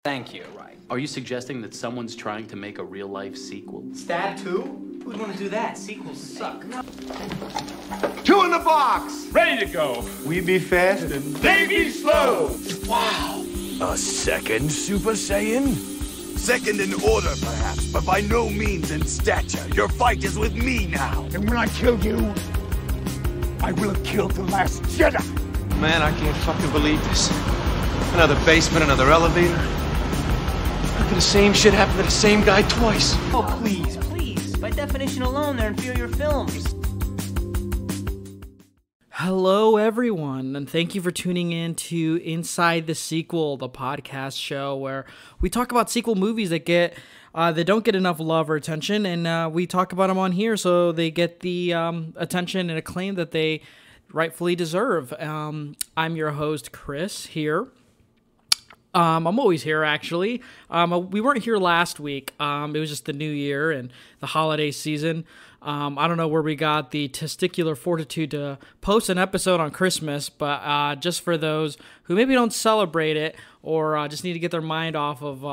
Thank you. Right. Are you suggesting that someone's trying to make a real-life sequel? Stab 2? Who'd want to do that? Sequels suck. No. 2 in the box! Ready to go. We be fast and They be slow. Wow. A second Super Saiyan? second in order, perhaps, but by no means in stature. Your fight is with me now. And when I kill you, I will have killed the last Jedi. Man, I can't fucking believe this. Another basement, another elevator. How could the same shit happen to the same guy twice? Oh, please, please. By definition alone, they're inferior films. Hello, everyone, and thank you for tuning in to Inside the Sequel, the podcast show where we talk about sequel movies that don't get enough love or attention, and we talk about them on here so they get the attention and acclaim that they rightfully deserve. I'm your host, Chris, here. I'm always here, actually. We weren't here last week. It was just the new year and the holiday season. I don't know where we got the testicular fortitude to post an episode on Christmas, but just for those who maybe don't celebrate it or just need to get their mind off of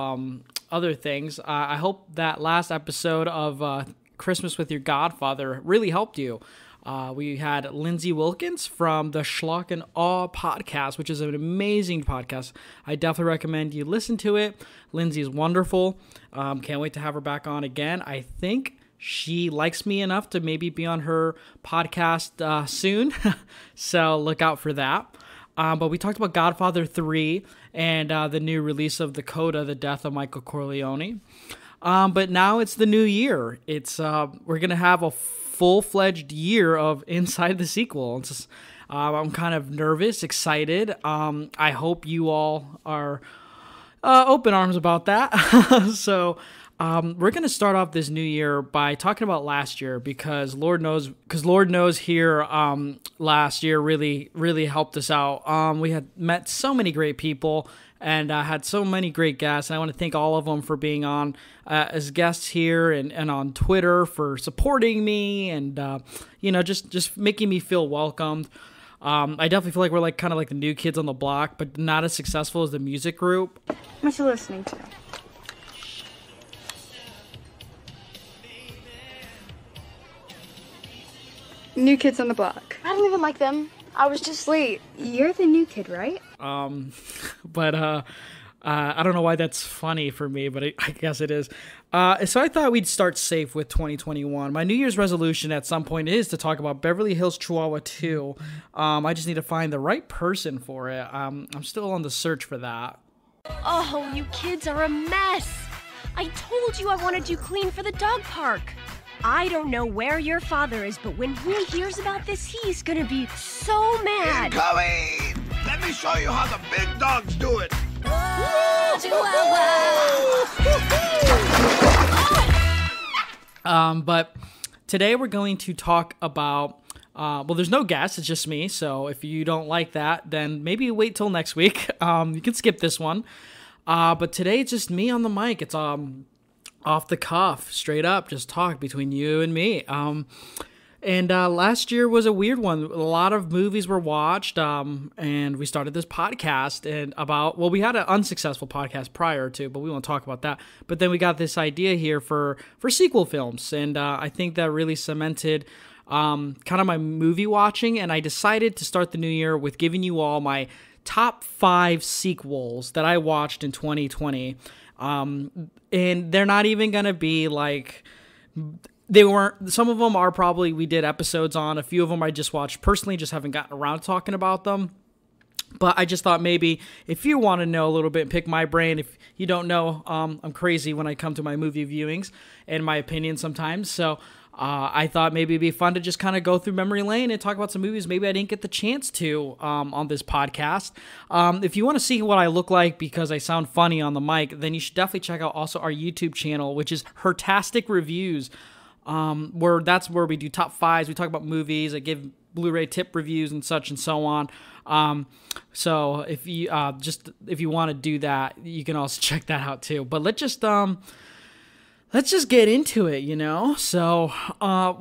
other things, I hope that last episode of Christmas with Your Godfather really helped you. We had Lindsay Wilkins from the Schlock and Awe podcast, which is an amazing podcast. I definitely recommend you listen to it. Lindsay is wonderful. Can't wait to have her back on again. I think she likes me enough to maybe be on her podcast soon, so look out for that. But we talked about Godfather 3 and the new release of the Coda, The Death of Michael Corleone. But now it's the new year. We're going to have a full-fledged year of Inside the Sequel. I'm kind of nervous, excited. I hope you all are open arms about that. So we're going to start off this new year by talking about last year because Lord knows here last year really helped us out. We had met so many great people and had so many great guests. And I want to thank all of them for being on as guests here and on Twitter for supporting me and just making me feel welcomed. I definitely feel like we're kind of like the new kids on the block, but not as successful as the music group. What you listening to? New Kids on the Block. I don't even like them. I was just... Wait, you're the new kid, right? But I don't know why that's funny for me, but I guess it is. So I thought we'd start safe with 2021. My New Year's resolution at some point is to talk about Beverly Hills Chihuahua 2. I just need to find the right person for it. I'm still on the search for that. Oh, you kids are a mess. I told you I wanted you clean for the dog park. I don't know where your father is, but when he hears about this, he's gonna be so mad. Incoming! Let me show you how the big dogs do it. But today we're going to talk about, there's no guest, it's just me, so if you don't like that, then maybe wait till next week. You can skip this one. But today it's just me on the mic. It's off the cuff, straight up, just talk between you and me. And last year was a weird one. A lot of movies were watched, and we started this podcast we had an unsuccessful podcast prior to, but we won't talk about that. But then we got this idea here for sequel films, and I think that really cemented kind of my movie watching, and I decided to start the new year with giving you all my top 5 sequels that I watched in 2020. And they're not even going to be some of them are probably we did episodes on. A few of them I just watched personally, just haven't gotten around to talking about them. But I just thought maybe if you want to know a little bit, pick my brain. If you don't know, I'm crazy when I come to my movie viewings and my opinions sometimes. So I thought maybe it'd be fun to just kind of go through memory lane and talk about some movies maybe I didn't get the chance to on this podcast. If you want to see what I look like because I sound funny on the mic, then you should definitely check out also our YouTube channel, which is Hertastic Reviews, that's where we do top 5s. We talk about movies. I give Blu-ray tip reviews and such and so on. So if you want to do that, you can also check that out too. But let's just get into it, So I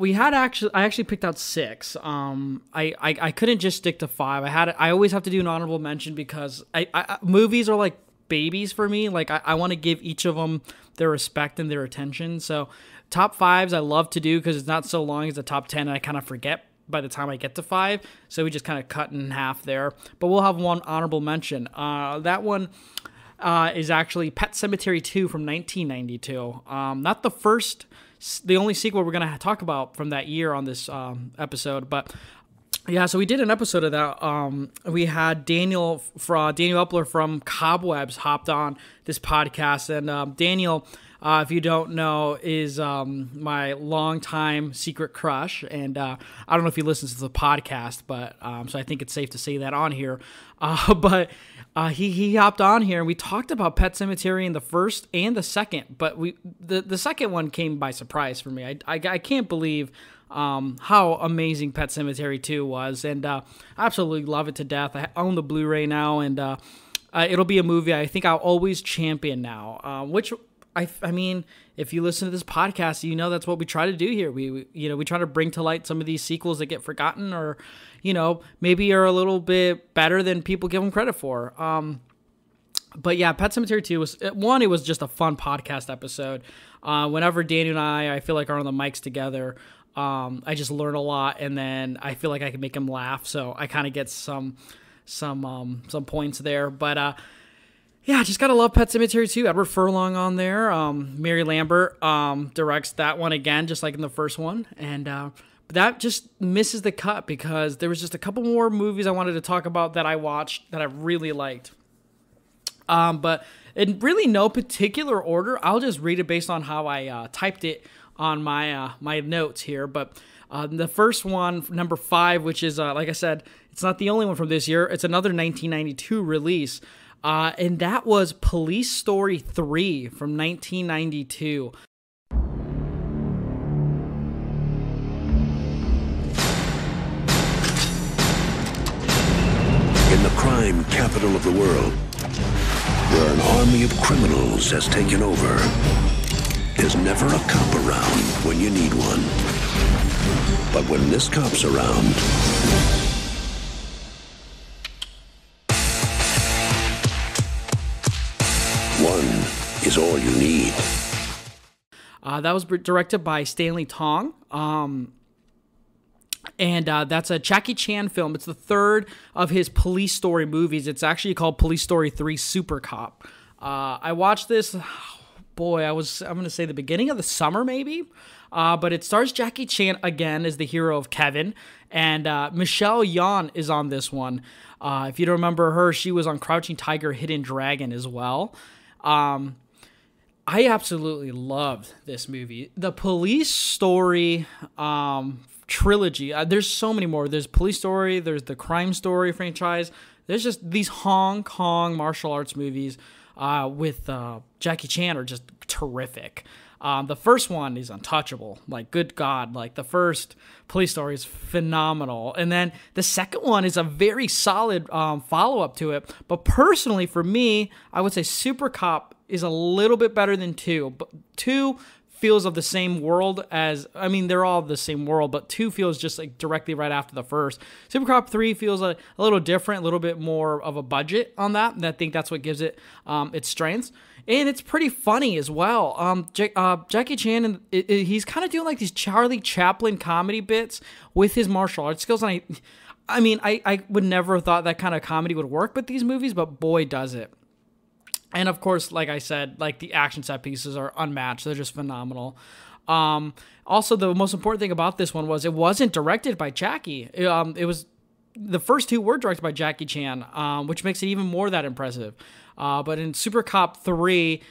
actually picked out 6. I couldn't just stick to 5. I always have to do an honorable mention because movies are like babies for me. Like, I want to give each of them their respect and their attention. So top fives I love to do because it's not so long as the top 10, and I kind of forget by the time I get to 5. So we just kind of cut in half there. But we'll have one honorable mention. That one is actually Pet Sematary 2 from 1992. Not the only sequel we're going to talk about from that year on this episode, but yeah, so we did an episode of that. We had Daniel Upler from Cobwebs hopped on this podcast, and Daniel, if you don't know, is my longtime secret crush, and I don't know if he listens to the podcast, but so I think it's safe to say that on here. But he hopped on here, and we talked about Pet Sematary in the first and the second, but the second one came by surprise for me. I can't believe how amazing Pet Sematary 2 was, and I absolutely love it to death. I own the Blu-ray now, and it'll be a movie I think I'll always champion now, which I mean, if you listen to this podcast, you know that's what we try to do here. We try to bring to light some of these sequels that get forgotten, or maybe are a little bit better than people give them credit for. But yeah, Pet Sematary 2 it was just a fun podcast episode. Whenever Daniel and I feel like are on the mics together, I just learn a lot, and then I feel like I can make him laugh, so I kind of get some points there. But yeah, just gotta love Pet Sematary 2. Edward Furlong on there. Mary Lambert directs that one again, just like in the first one, and that just misses the cut because there was just a couple more movies I wanted to talk about that I watched that I really liked. But in really no particular order, I'll just read it based on how I typed it on my notes here. But the first one, number 5, which is like I said, it's not the only one from this year. It's another 1992 release, and that was Police Story 3 from 1992. In the crime capital of the world, where an army of criminals has taken over, there's never a cop around when you need one. But when this cop's around, one is all you need. That was directed by Stanley Tong. And that's a Jackie Chan film. It's the third of his Police Story movies. It's actually called Police Story 3 Super Cop. I watched this, I'm going to say the beginning of the summer maybe. But it stars Jackie Chan again as the hero of Kevin. And Michelle Yeoh is on this one. If you don't remember her, she was on Crouching Tiger, Hidden Dragon as well. I absolutely loved this movie. The Police Story trilogy. There's so many more. There's Police Story. There's the Crime Story franchise. There's just these Hong Kong martial arts movies with Jackie Chan are just terrific. The first one is untouchable. Like, good God. Like, the first Police Story is phenomenal. And then the second one is a very solid follow-up to it. But personally, for me, I would say Super Cop is a little bit better than 2. But 2 feels of the same world as, I mean, they're all the same world, but 2 feels just like directly right after the first. Super Cop 3 feels a little different, a little bit more of a budget on that, and I think that's what gives it its strengths. And it's pretty funny as well. Jackie Chan, he's kind of doing like these Charlie Chaplin comedy bits with his martial arts skills, and I would never have thought that kind of comedy would work with these movies, but boy, does it. And of course, like I said, like the action set pieces are unmatched. They're just phenomenal. Also, the most important thing about this one was it wasn't directed by Jackie. It was the first 2 were directed by Jackie Chan, which makes it even more that impressive. But in Super Cop 3,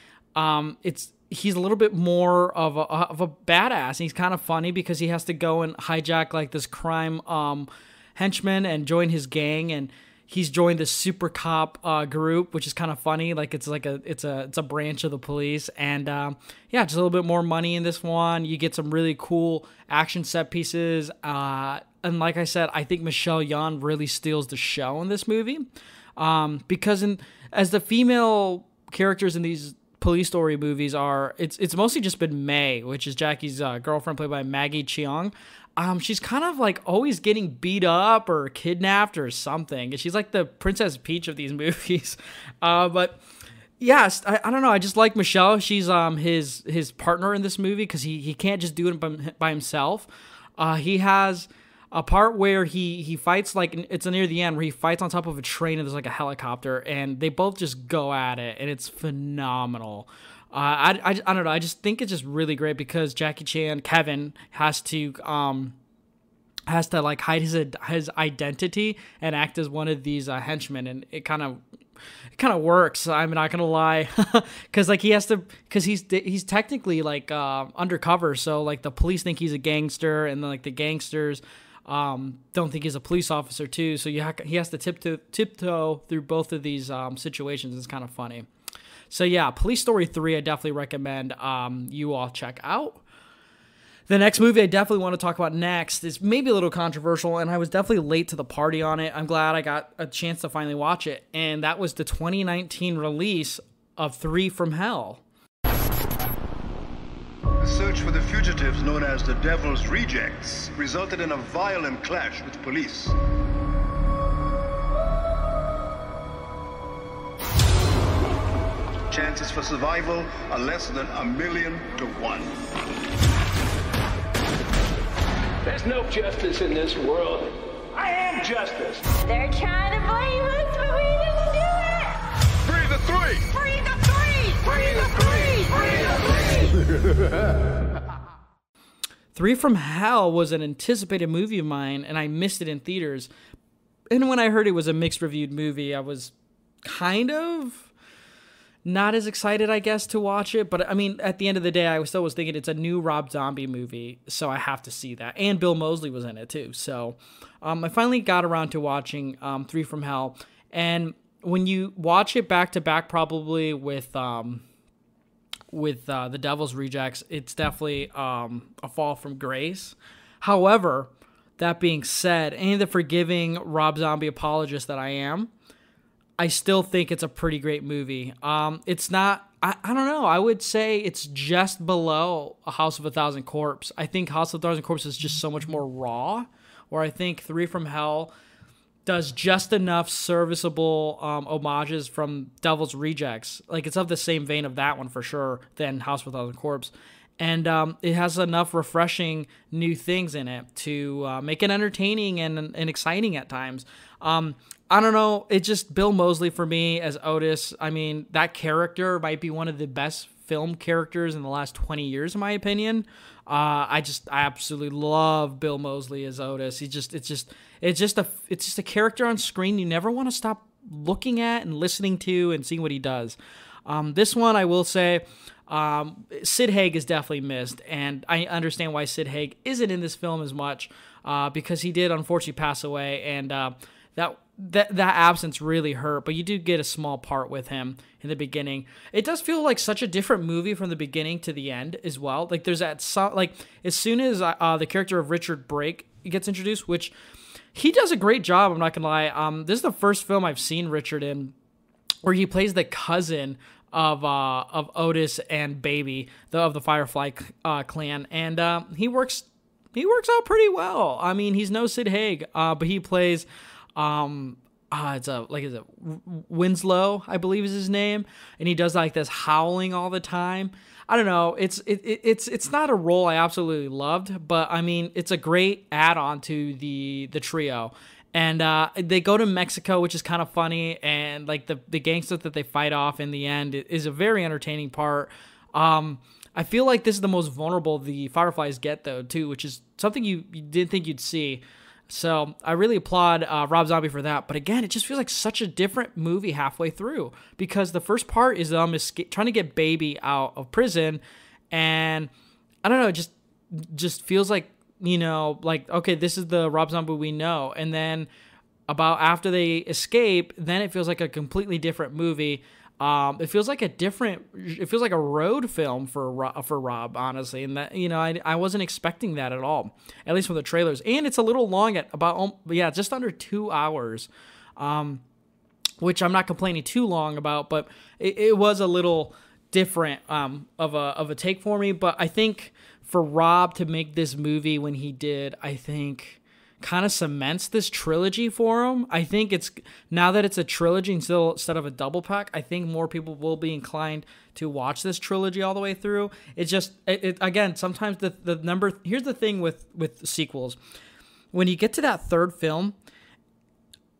he's a little bit more of a badass. And he's kind of funny because he has to go and hijack like this crime henchman and join his gang, and he's joined the Super Cop group, which is kind of funny. Like it's a branch of the police, and yeah, just a little bit more money in this one. You get some really cool action set pieces, and like I said, I think Michelle Yeoh really steals the show in this movie, because as the female characters in these Police Story movies are, it's mostly just been May, which is Jackie's girlfriend, played by Maggie Cheung. She's kind of like always getting beat up or kidnapped or something. She's like the Princess Peach of these movies. But Yes, I don't know. I just like Michelle. She's his partner in this movie because he can't just do it by himself. He has a part where he fights, like, it's near the end, where he fights on top of a train and there's like a helicopter, and they both just go at it, and it's phenomenal. I don't know. I just think it's just really great because Jackie Chan, Kevin, has to like hide his identity and act as one of these henchmen, and it kind of works. I'm not gonna lie, because like he's technically like undercover, so like the police think he's a gangster, and then like the gangsters don't think he's a police officer too. So he has to tiptoe through both of these situations. It's kind of funny. So yeah, Police Story 3, I definitely recommend you all check out. The next movie I definitely want to talk about next is maybe a little controversial, and I was definitely late to the party on it. I'm glad I got a chance to finally watch it, and that was the 2019 release of 3 from Hell. The search for the fugitives known as the Devil's Rejects resulted in a violent clash with police. Chances for survival are less than 1,000,000 to 1. There's no justice in this world. I am justice. They're trying to blame us, but we didn't do it. Free the 3! Free the 3! Free the 3! Free the 3! 3 from Hell was an anticipated movie of mine, and I missed it in theaters. And when I heard it was a mixed reviewed movie, I was kind of not as excited, I guess, to watch it. But I mean, at the end of the day, I still was thinking it's a new Rob Zombie movie, so I have to see that. And Bill Moseley was in it too. So I finally got around to watching 3 from Hell. And when you watch it back to back, probably with The Devil's Rejects, it's definitely a fall from grace. However, that being said, and the forgiving Rob Zombie apologist that I am, I still think it's a pretty great movie. It's not, I don't know, I would say it's just below A House of a Thousand Corpses. I think House of a Thousand Corpses is just so much more raw, where I think 3 from Hell does just enough serviceable homages from Devil's Rejects. Like, it's of the same vein of that one for sure than House of a Thousand Corpses. And it has enough refreshing new things in it to make it entertaining and exciting at times. I don't know. It's just Bill Moseley for me as Otis. I mean, that character might be one of the best film characters in the last 20 years, in my opinion. I absolutely love Bill Moseley as Otis. It's just a character on screen you never want to stop looking at and listening to and seeing what he does. This one, I will say, Sid Haig is definitely missed, and I understand why Sid Haig isn't in this film as much, because he did unfortunately pass away, and that absence really hurt. But you do get a small part with him in the beginning. It does feel like such a different movie from the beginning to the end as well. Like there's that like as soon as the character of Richard Brake gets introduced, which he does a great job. I'm not gonna lie. This is the first film I've seen Richard in where he plays the cousin of Otis and Baby, of the Firefly clan, and he works out pretty well. I mean, he's no Sid Haig, but he plays is it Winslow, I believe is his name, and he does like this howling all the time. I don't know. It's not a role I absolutely loved, but I mean, it's a great add-on to the trio. And they go to Mexico, which is kind of funny, and like the gangsters that they fight off in the end is a very entertaining part. I feel like this is the most vulnerable the Fireflies get, though, too, which is something you didn't think you'd see. So I really applaud Rob Zombie for that. But again, it just feels like such a different movie halfway through, because the first part is trying to get Baby out of prison, and I don't know, it just feels like, you know, like, okay, this is the Rob Zombie we know. And then about after they escape, then it feels like a completely different movie. It feels like a road film for Rob, honestly. And that, you know, I wasn't expecting that at all, at least from the trailers. And it's a little long at about, just under 2 hours, which I'm not complaining too long about, but it was a little different, of a take for me. But I think for Rob to make this movie when he did, I think kind of cements this trilogy for him. I think it's now that it's a trilogy instead of a double pack, I think more people will be inclined to watch this trilogy all the way through. It's just again, sometimes the number, here's the thing with sequels. When you get to that third film,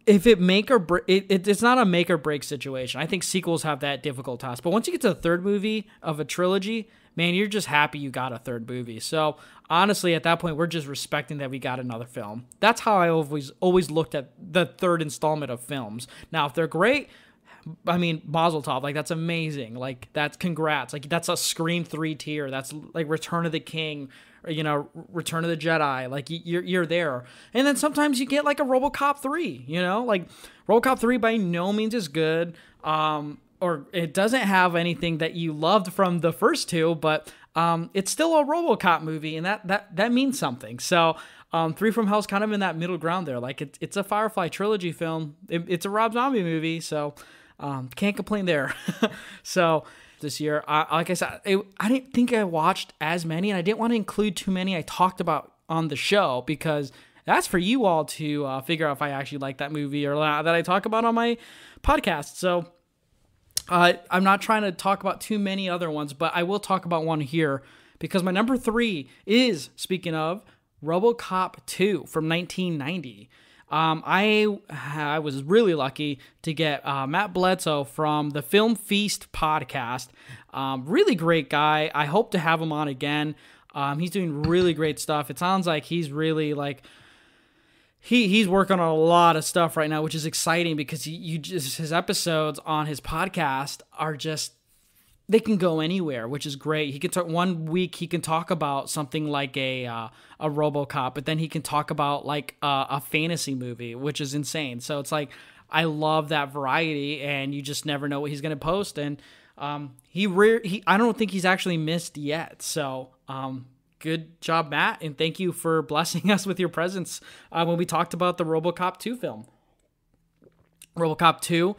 if it make or break, it's not a make or break situation. I think sequels have that difficult task. But once you get to the third movie of a trilogy, man, you're just happy you got a third movie. So honestly, at that point, we're just respecting that we got another film. That's how I always looked at the third installment of films. Now, if they're great, I mean, Mazel Tov, like that's amazing. Like that's congrats. Like that's a Scream 3 tier. That's like Return of the King, or, you know, Return of the Jedi. Like you're there. And then sometimes you get like a RoboCop 3. You know, like RoboCop 3 by no means is good. Or it doesn't have anything that you loved from the first two, but it's still a RoboCop movie, and that means something. So. Three from Hell's kind of in that middle ground there. Like it's a Firefly trilogy film. It's a Rob Zombie movie, so can't complain there. So this year, like I said, I didn't think I watched as many, and I didn't want to include too many I talked about on the show because that's for you all to figure out if I actually like that movie or that I talk about on my podcast. So I'm not trying to talk about too many other ones, but I will talk about one here because my number 3 is, speaking of, RoboCop 2 from 1990. I was really lucky to get Matt Bledsoe from the Film Feast podcast. Really great guy. I hope to have him on again. He's doing really great stuff. It sounds like he's really like he's working on a lot of stuff right now, which is exciting because his episodes on his podcast are just, they can go anywhere, which is great. He can talk one week. He can talk about something like a RoboCop, but then he can talk about like a fantasy movie, which is insane. So it's like I love that variety, and you just never know what he's going to post. And I don't think he's actually missed yet. So good job, Matt, and thank you for blessing us with your presence when we talked about the RoboCop 2 film. RoboCop 2.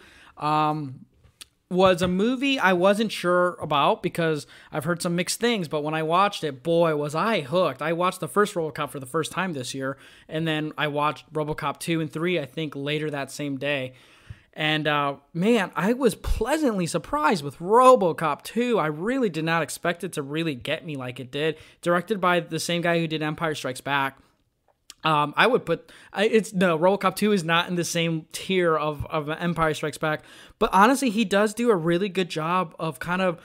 Was a movie I wasn't sure about because I've heard some mixed things, but when I watched it, boy, was I hooked. I watched the first RoboCop for the first time this year, and then I watched RoboCop 2 and 3, I think, later that same day. And, man, I was pleasantly surprised with RoboCop 2. I really did not expect it to really get me like it did. Directed by the same guy who did Empire Strikes Back. I would put RoboCop 2 is not in the same tier of Empire Strikes Back, but honestly, he does do a really good job of kind of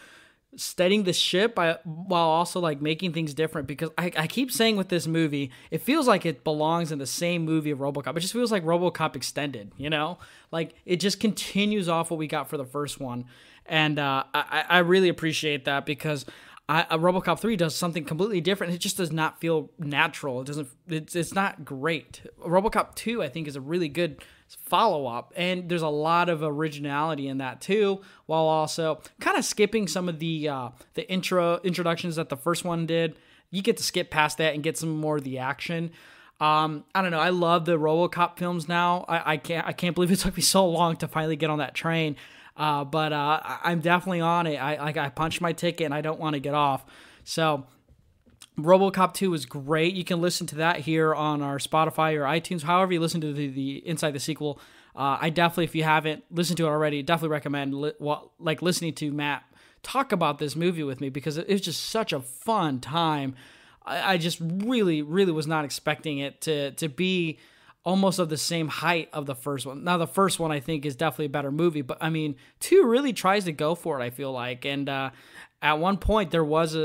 steadying the ship while also like making things different. Because I keep saying with this movie, it feels like it belongs in the same movie of RoboCop. It just feels like RoboCop extended, you know, like it just continues off what we got for the first one, and I really appreciate that because. RoboCop 3 does something completely different. It just does not feel natural. It's not great. RoboCop 2, I think, is a really good follow-up, and there's a lot of originality in that too, while also kind of skipping some of the introductions that the first one did. You get to skip past that and get some more of the action. I don't know. I love the RoboCop films now. I can't believe it took me so long to finally get on that train. But I'm definitely on it. I punched my ticket and I don't want to get off. So RoboCop 2 is great. You can listen to that here on our Spotify or iTunes, however you listen to the Inside the Sequel. I definitely, if you haven't listened to it already, definitely recommend listening to Matt talk about this movie with me because it was just such a fun time. I just really, really was not expecting it to be almost of the same height of the first one. Now, the first one, I think, is definitely a better movie, but I mean, 2 really tries to go for it, I feel like. And at one point, there was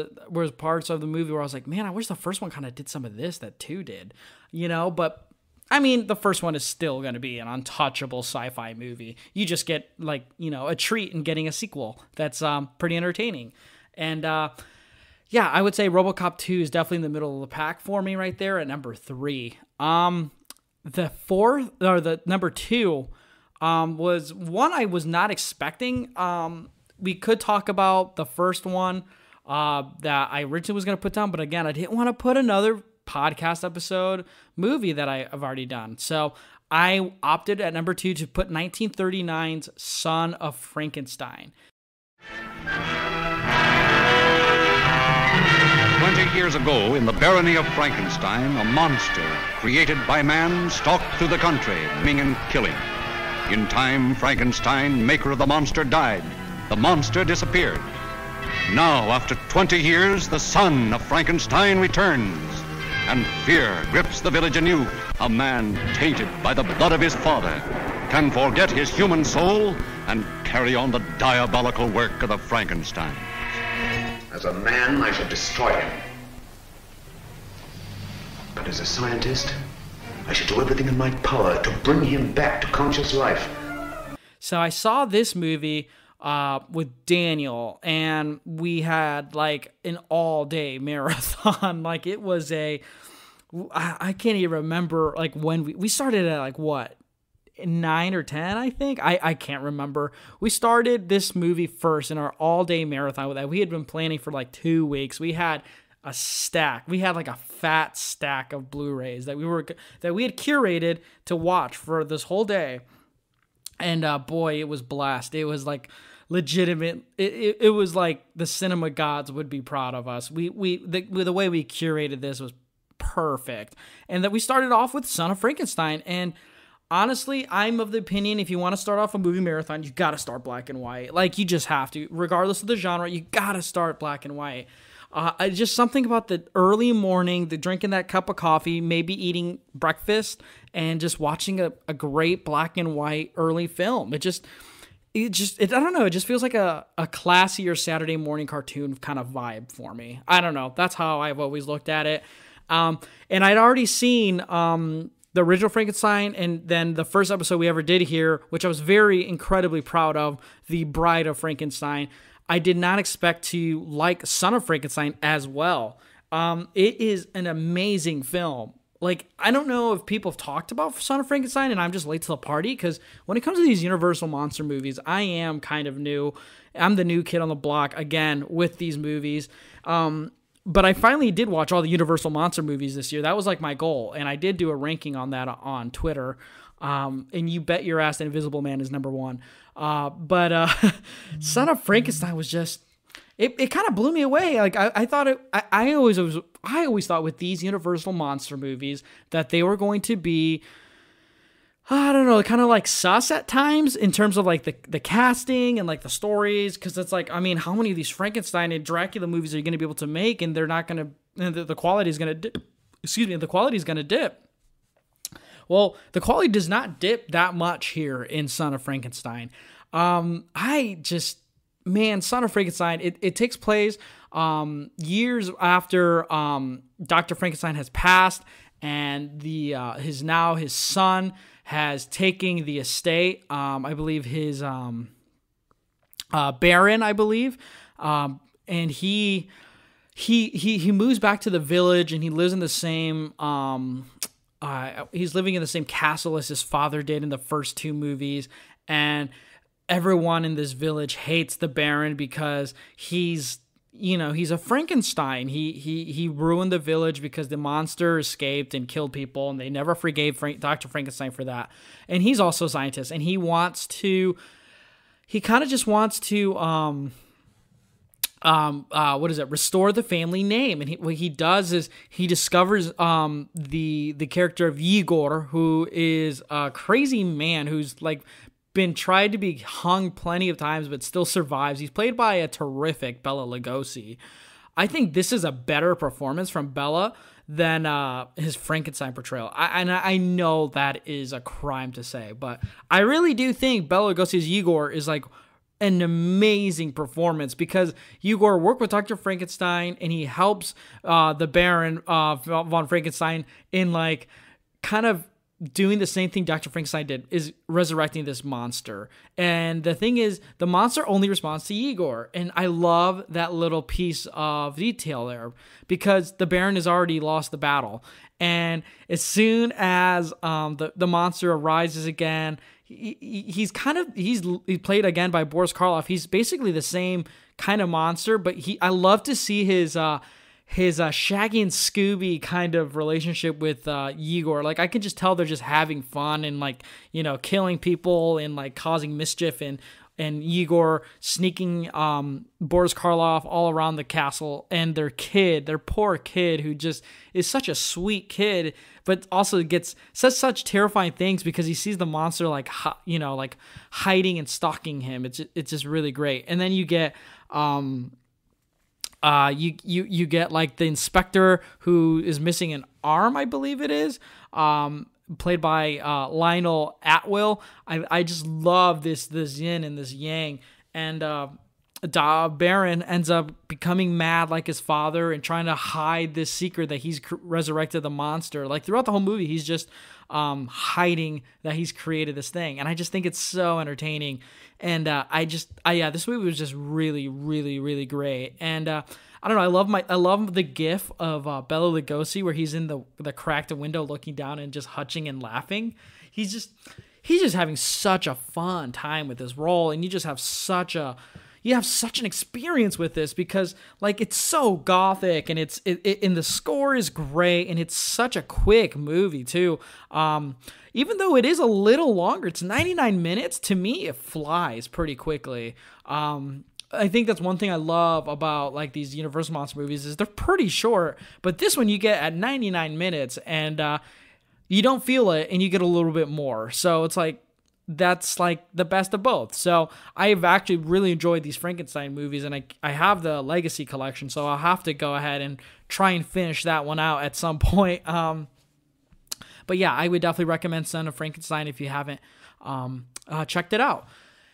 parts of the movie where I was like, man, I wish the first one kind of did some of this that 2 did, you know? But I mean, the first one is still going to be an untouchable sci-fi movie. You just get like, you know, a treat in getting a sequel that's pretty entertaining. And yeah, I would say RoboCop 2 is definitely in the middle of the pack for me right there at number 3. The fourth, or the number 2, was one I was not expecting. We could talk about the first one that I originally was going to put down, but again, I didn't want to put another podcast episode movie that I've already done. So I opted at number 2 to put 1939's Son of Frankenstein. 20 years years ago, in the barony of Frankenstein, a monster created by man stalked through the country, maiming and killing. In time, Frankenstein, maker of the monster, died. The monster disappeared. Now, after 20 years, the son of Frankenstein returns, and fear grips the village anew. A man tainted by the blood of his father can forget his human soul and carry on the diabolical work of the Frankenstein. As a man, I should destroy him. But as a scientist, I should do everything in my power to bring him back to conscious life. So I saw this movie with Daniel, and we had like an all-day marathon. Like it was I can't even remember like when we started at like what, 9 or 10, I think. I can't remember. We started this movie first in our all-day marathon with that. We had been planning for like 2 weeks. We had a stack. We had like a fat stack of Blu-rays that we had curated to watch for this whole day. And boy, it was blessed. It was like legitimate. It was like the cinema gods would be proud of us. The way we curated this was perfect. And that we started off with Son of Frankenstein. And honestly, I'm of the opinion if you want to start off a movie marathon, you got to start black and white. Like, you just have to. Regardless of the genre, you got to start black and white. Just something about the early morning, the drinking that cup of coffee, maybe eating breakfast, and just watching a great black and white early film. I don't know. It just feels like a classier Saturday morning cartoon kind of vibe for me. I don't know. That's how I've always looked at it. And I'd already seen the original Frankenstein, and then the first episode we ever did here, which I was incredibly proud of, the Bride of Frankenstein. I did not expect to like Son of Frankenstein as well. It is an amazing film. Like, I don't know if people have talked about Son of Frankenstein and I'm just late to the party, because when it comes to these Universal monster movies, I am kind of new. I'm the new kid on the block, again, with these movies. But I finally did watch all the Universal monster movies this year. That was like my goal, and I did do a ranking on that on Twitter. And you bet your ass that Invisible Man is number 1. But Son of Frankenstein was just, it kind of blew me away. Like I always thought with these Universal monster movies that they were going to be, I don't know, kind of like sus at times in terms of like the casting and like the stories. Cause it's like, I mean, how many of these Frankenstein and Dracula movies are you going to be able to make? And they're not going to, the quality is going to dip. The quality is going to dip. Well, the quality does not dip that much here in Son of Frankenstein. Son of Frankenstein, it takes place years after Dr. Frankenstein has passed, and his son has taken the estate. I believe his Baron, I believe, and he moves back to the village, and he lives in the same. He's living in the same castle as his father did in the first 2 movies, and everyone in this village hates the Baron because he's a Frankenstein. He ruined the village because the monster escaped and killed people, and they never forgave Dr. Frankenstein for that. And he's also a scientist, and he kind of just wants to restore the family name. And what he does is he discovers the character of Igor, who is a crazy man who's like been tried to be hung plenty of times but still survives. He's played by a terrific Bela Lugosi. I think this is a better performance from Bela than his Frankenstein portrayal. I know that is a crime to say, but I really do think Bela Lugosi's Igor is like an amazing performance, because Igor worked with Dr. Frankenstein and he helps the Baron von Frankenstein in like kind of doing the same thing Dr. Frankenstein did, is resurrecting this monster. And the thing is, the monster only responds to Igor. And I love that little piece of detail there, because the Baron has already lost the battle. And as soon as the monster arises again, he's played again by Boris Karloff. He's basically the same kind of monster, but I love to see his Shaggy and Scooby kind of relationship with Igor. Like, I can just tell they're just having fun and, like, killing people and like causing mischief. And and Igor sneaking Boris Karloff all around the castle, and their poor kid, who just is such a sweet kid, but also says such terrifying things because he sees the monster like hiding and stalking him. It's just really great. And then you get you get like the inspector who is missing an arm, I believe it is, played by Lionel Atwill. I just love this yin and this yang. And Baron ends up becoming mad like his father and trying to hide this secret that he's resurrected the monster. Like throughout the whole movie, he's just hiding that he's created this thing. And I just think it's so entertaining. And this movie was just really, really, really great. And I don't know, I love the gif of Bela Lugosi where he's in the cracked window looking down and just hutching and laughing. He's just having such a fun time with this role, and you have such an experience with this because like it's so gothic, and and the score is great, and it's such a quick movie too. Even though it is a little longer, it's 99 minutes. To me, it flies pretty quickly. I think that's one thing I love about like these Universal Monster movies is they're pretty short, but this one you get at 99 minutes and you don't feel it, and you get a little bit more. So it's like, that's like the best of both. So I've actually really enjoyed these Frankenstein movies, and I have the Legacy collection, so I'll have to go ahead and try and finish that one out at some point. But yeah, I would definitely recommend Son of Frankenstein if you haven't checked it out.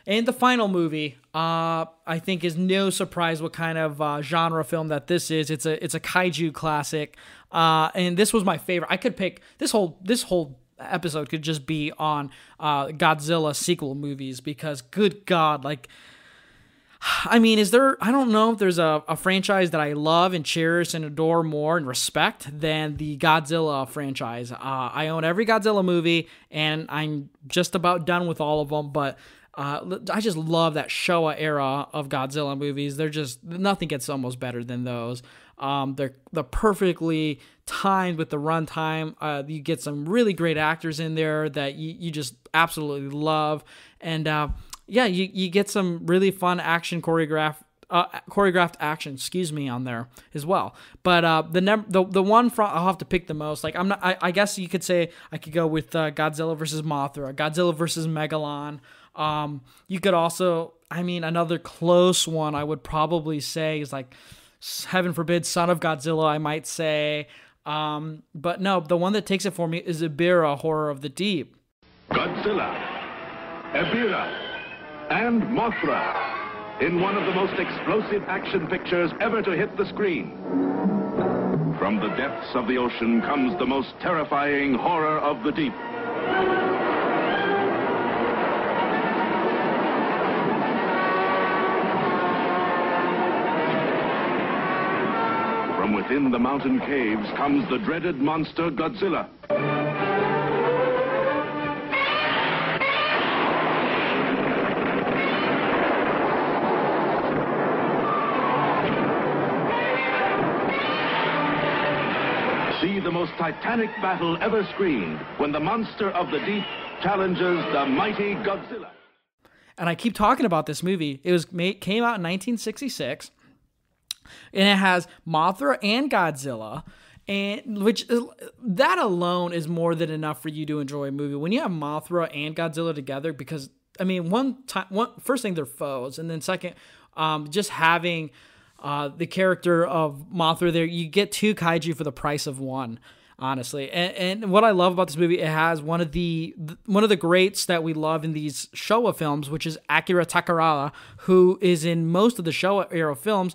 And the final movie, I think, is no surprise what kind of genre film that this is. It's a kaiju classic, and this was my favorite. I could pick this whole episode could just be on Godzilla sequel movies because, good God, like, I mean, I don't know if there's a franchise that I love and cherish and adore more and respect than the Godzilla franchise. I own every Godzilla movie, and I'm just about done with all of them, but I just love that Showa era of Godzilla movies. Nothing gets almost better than those. They're perfectly timed with the runtime. You get some really great actors in there that you just absolutely love. And you get some really fun action choreographed action, on there as well. But the one from I'll have to pick the most. Like I guess you could say I could go with Godzilla versus Mothra, Godzilla versus Megalon. You could also, another close one I would probably say is like, heaven forbid, Son of Godzilla, I might say. But no, the one that takes it for me is Ebirah, Horror of the Deep. Godzilla, Ebirah, and Mothra in one of the most explosive action pictures ever to hit the screen. From the depths of the ocean comes the most terrifying horror of the deep. From within the mountain caves comes the dreaded monster Godzilla. See the most titanic battle ever screened when the monster of the deep challenges the mighty Godzilla. And I keep talking about this movie. It came out in 1966. And it has Mothra and Godzilla, that alone is more than enough for you to enjoy a movie. When you have Mothra and Godzilla together, because first thing, they're foes, and then second, just having the character of Mothra there, you get two kaiju for the price of one. Honestly, and what I love about this movie, it has one of the greats that we love in these Showa films, which is Akira Takarada, who is in most of the Showa era films.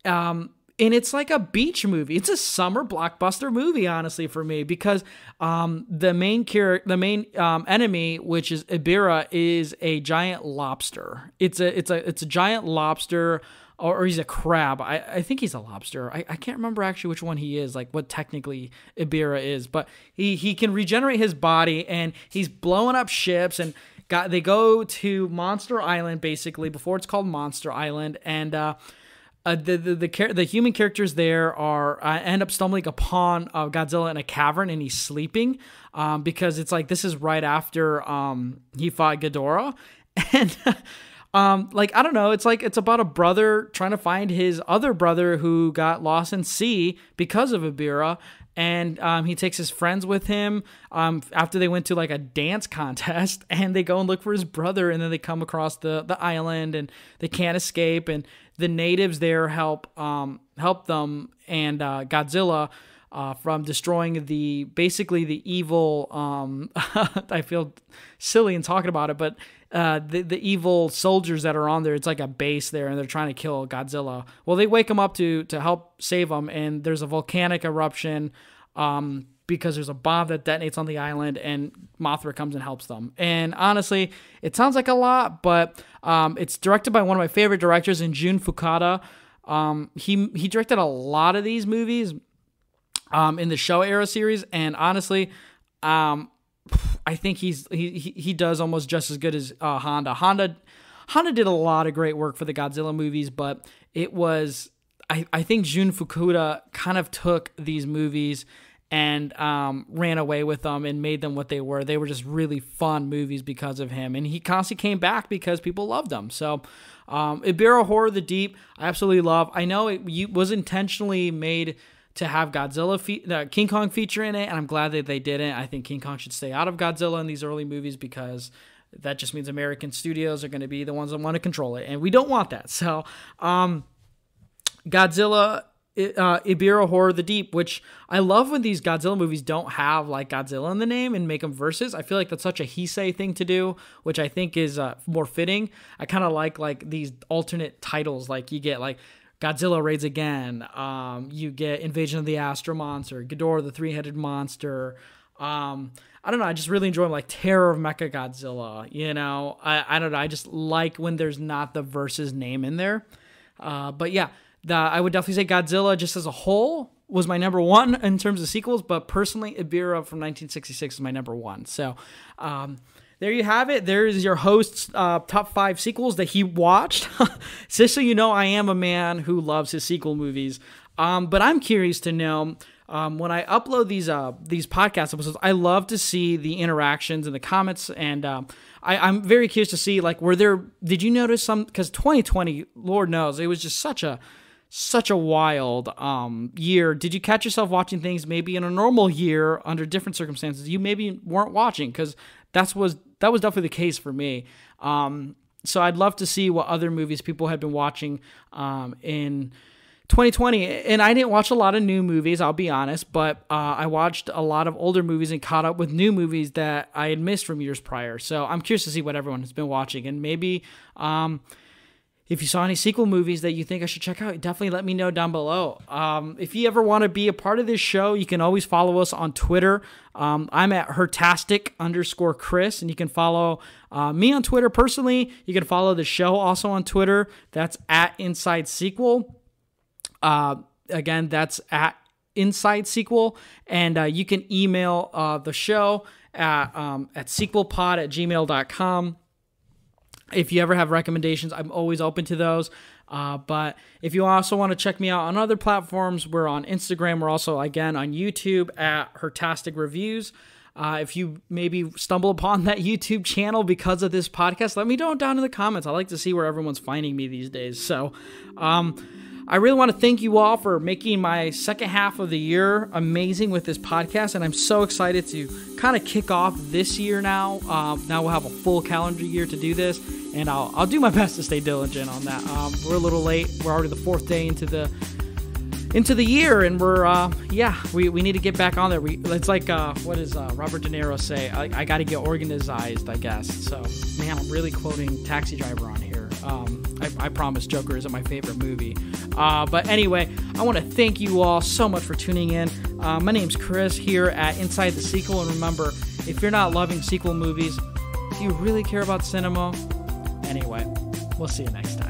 And it's like a beach movie. It's a summer blockbuster movie, honestly, for me, because the main enemy, which is Ebirah, is a giant lobster. It's a giant lobster, or he's a crab. I think he's a lobster. I can't remember actually which one he is, like what technically Ebirah is, but he can regenerate his body, and he's blowing up ships, and they go to Monster Island basically before it's called Monster Island, and the human characters there end up stumbling upon Godzilla in a cavern, and he's sleeping because it's like this is right after he fought Ghidorah, and Like, I don't know, it's like it's about a brother trying to find his other brother who got lost in sea because of Ibira. And he takes his friends with him after they went to like a dance contest, and they go and look for his brother, and then they come across the island, and they can't escape, and the natives there help them, and Godzilla from destroying the evil. I feel silly in talking about it, but the evil soldiers that are on there, it's like a base there, and they're trying to kill Godzilla. Well, they wake him up to help save him, and there's a volcanic eruption because there's a bomb that detonates on the island, and Mothra comes and helps them. And honestly, it sounds like a lot, but it's directed by one of my favorite directors, Jun Fukuda. He directed a lot of these movies in the Showa era series, and honestly, I think he does almost just as good as Honda. Honda did a lot of great work for the Godzilla movies, but it was I think Jun Fukuda kind of took these movies and ran away with them and made them what they were. They were just really fun movies because of him, and he constantly came back because people loved them. So Ibira Horror of the Deep, I absolutely love. I know it was intentionally made to have King Kong feature in it, and I'm glad that they didn't. I think King Kong should stay out of Godzilla in these early movies because that just means American studios are going to be the ones that want to control it, and we don't want that. So Godzilla, Ibira Horror of the Deep, which I love when these Godzilla movies don't have like Godzilla in the name and make them verses. I feel like that's such a Heisei thing to do, which I think is more fitting. I kind of like these alternate titles, like you get like Godzilla Raids Again, you get Invasion of the Astro Monster, Ghidorah the Three-Headed Monster. I don't know, I just really enjoy them, like Terror of Mechagodzilla, you know. I don't know, I just like when there's not the versus name in there. But yeah, I would definitely say Godzilla just as a whole was my number one in terms of sequels, but personally Ibira from 1966 is my number one. So there you have it. There is your host's top 5 sequels that he watched. Just so you know, I am a man who loves his sequel movies. But I'm curious to know, when I upload these podcast episodes, I love to see the interactions in the comments, and I'm very curious to see, like, did you notice some, because 2020, Lord knows, it was just such a wild year. Did you catch yourself watching things maybe in a normal year under different circumstances you maybe weren't watching? Because that was definitely the case for me. So I'd love to see what other movies people had been watching in 2020. And I didn't watch a lot of new movies, I'll be honest, but I watched a lot of older movies and caught up with new movies that I had missed from years prior. So I'm curious to see what everyone has been watching, and maybe if you saw any sequel movies that you think I should check out, definitely let me know down below. If you ever want to be a part of this show, you can always follow us on Twitter. I'm at Hertastic_Chris, and you can follow me on Twitter personally. You can follow the show also on Twitter. That's at Inside Sequel. Again, that's at Inside Sequel. And you can email the show at sequelpod@gmail.com. If you ever have recommendations, I'm always open to those. But if you also want to check me out on other platforms, we're on Instagram. We're also, again, on YouTube at Hertastic Reviews. If you maybe stumble upon that YouTube channel because of this podcast, let me know down in the comments. I like to see where everyone's finding me these days. So I really want to thank you all for making my second half of the year amazing with this podcast, and I'm so excited to kind of kick off this year now. Now we'll have a full calendar year to do this, and I'll do my best to stay diligent on that. We're a little late. We're already the 4th day into the year, and we need to get back on there. It's like what does Robert De Niro say? I got to get organized, I guess. So man, I'm really quoting Taxi Driver on here. I promise Joker isn't my favorite movie. But anyway, I want to thank you all so much for tuning in. My name's Chris here at Inside the Sequel. And remember, if you're not loving sequel movies, do you really care about cinema? Anyway, we'll see you next time.